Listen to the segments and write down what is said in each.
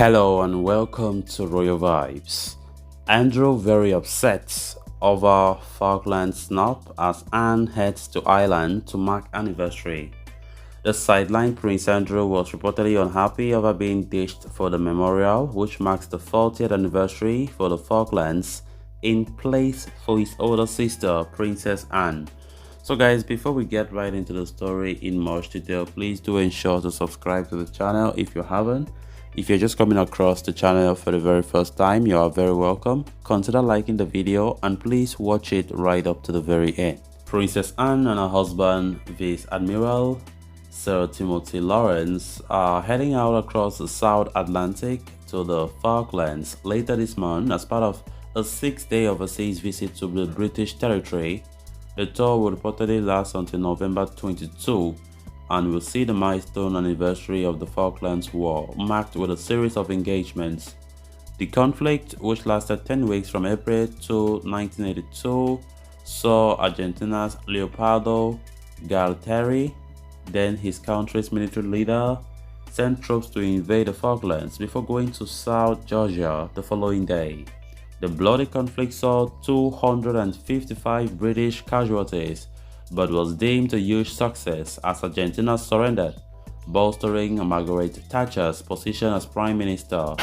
Hello and welcome to Royal Vibes. Andrew very upset over Falklands SNUB as Anne heads to Ireland to mark anniversary. The sideline Prince Andrew was reportedly unhappy over being ditched for the memorial, which marks the 40th anniversary for the Falklands, in place for his older sister, Princess Anne. So guys, before we get right into the story in much detail, please do ensure to subscribe to the channel if you haven't. If you're just coming across the channel for the very first time, you are very welcome. Consider liking the video and please watch it right up to the very end. Princess Anne and her husband, Vice Admiral Sir Timothy Lawrence, are heading out across the South Atlantic to the Falklands later this month as part of a 6-day overseas visit to the British territory. The tour will reportedly last until November 22 and will see the milestone anniversary of the Falklands War, marked with a series of engagements. The conflict, which lasted 10 weeks from April to 1982, saw Argentina's Leopoldo Galtieri, then his country's military leader, send troops to invade the Falklands before going to South Georgia the following day. The bloody conflict saw 255 British casualties, but was deemed a huge success as Argentina surrendered, bolstering Margaret Thatcher's position as Prime Minister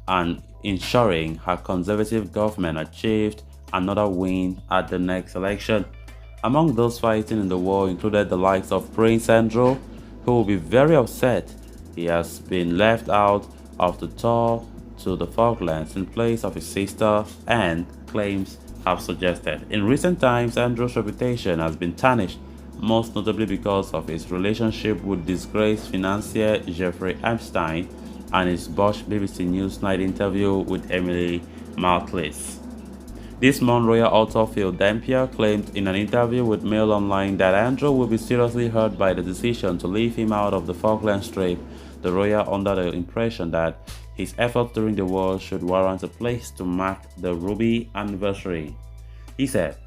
and ensuring her conservative government achieved another win at the next election. Among those fighting in the war included the likes of Prince Andrew, who will be very upset he has been left out of the tour to the Falklands in place of his sister, and claims have suggested. In recent times, Andrew's reputation has been tarnished, most notably because of his relationship with disgraced financier Jeffrey Epstein and his botched BBC Newsnight interview with Emily Maltlis. This month, royal author Phil Dampier claimed in an interview with Mail Online that Andrew will be seriously hurt by the decision to leave him out of the Falklands trip, the royal under the impression that his efforts during the war should warrant a place to mark the Ruby anniversary. He said,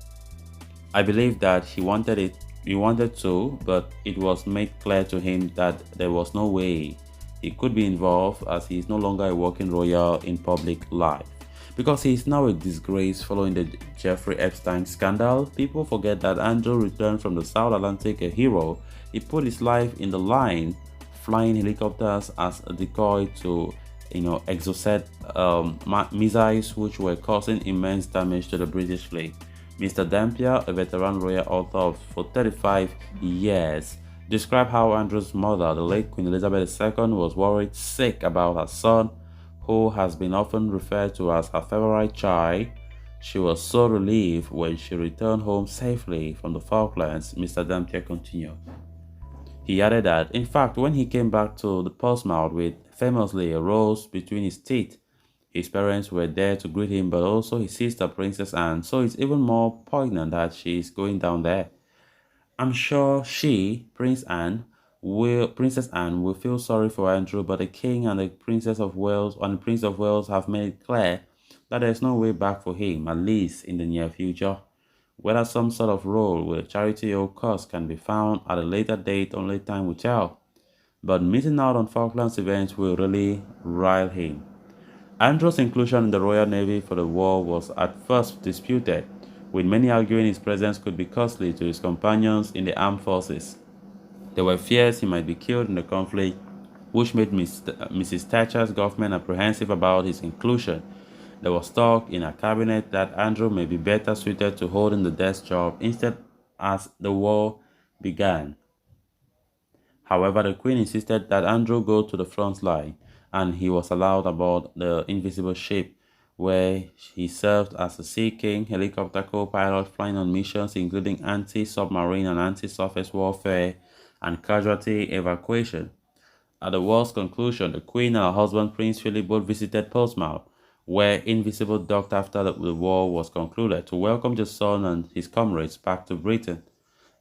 "I believe that he wanted to, but it was made clear to him that there was no way he could be involved as he is no longer a working royal in public life. Because he is now a disgrace following the Jeffrey Epstein scandal, people forget that Andrew returned from the South Atlantic a hero. He put his life in the line, flying helicopters as a decoy to Exocet missiles, which were causing immense damage to the British fleet." Mr. Dampier, a veteran royal author for 35 years, described how Andrew's mother, the late Queen Elizabeth II, was worried sick about her son, who has been often referred to as her favorite child. She was so relieved when she returned home safely from the Falklands, Mr. Dampier continued. He added that, in fact, when he came back to the Portsmouth with famously a rose between his teeth, his parents were there to greet him, but also his sister, Princess Anne, so it's even more poignant that she is going down there. "I'm sure Princess Anne, will feel sorry for Andrew, but the King and the Princess of Wales and the Prince of Wales have made it clear that there's no way back for him, at least in the near future. Whether some sort of role with charity or cause can be found at a later date, only time will tell. But missing out on Falklands events will really rile him." Andrew's inclusion in the Royal Navy for the war was at first disputed, with many arguing his presence could be costly to his companions in the armed forces. There were fears he might be killed in the conflict, which made Mrs. Thatcher's government apprehensive about his inclusion. There was talk in her cabinet that Andrew may be better suited to holding the desk job instead as the war began. However, the Queen insisted that Andrew go to the front line, and he was allowed aboard the Invisible ship, where he served as a Sea King helicopter co-pilot flying on missions including anti-submarine and anti-surface warfare and casualty evacuation. At the war's conclusion, the Queen and her husband Prince Philip both visited Portsmouth, where Invisible docked after the war was concluded, to welcome the son and his comrades back to Britain.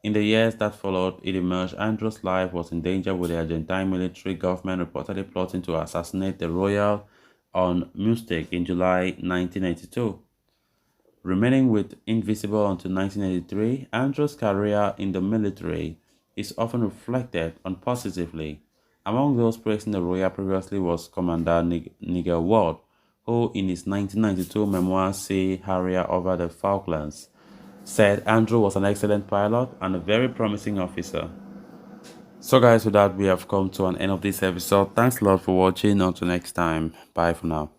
In the years that followed, it emerged Andrew's life was in danger, with the Argentine military government reportedly plotting to assassinate the royal on Mustek in July 1982. Remaining with Invisible until 1983, Andrew's career in the military is often reflected on positively. Among those praising the Royal previously was Commander Nigel Ward, who in his 1992 memoir Sea Harrier over the Falklands said Andrew was an excellent pilot and a very promising officer. So guys, with that we have come to an end of this episode. Thanks a lot for watching. Until next time, bye for now.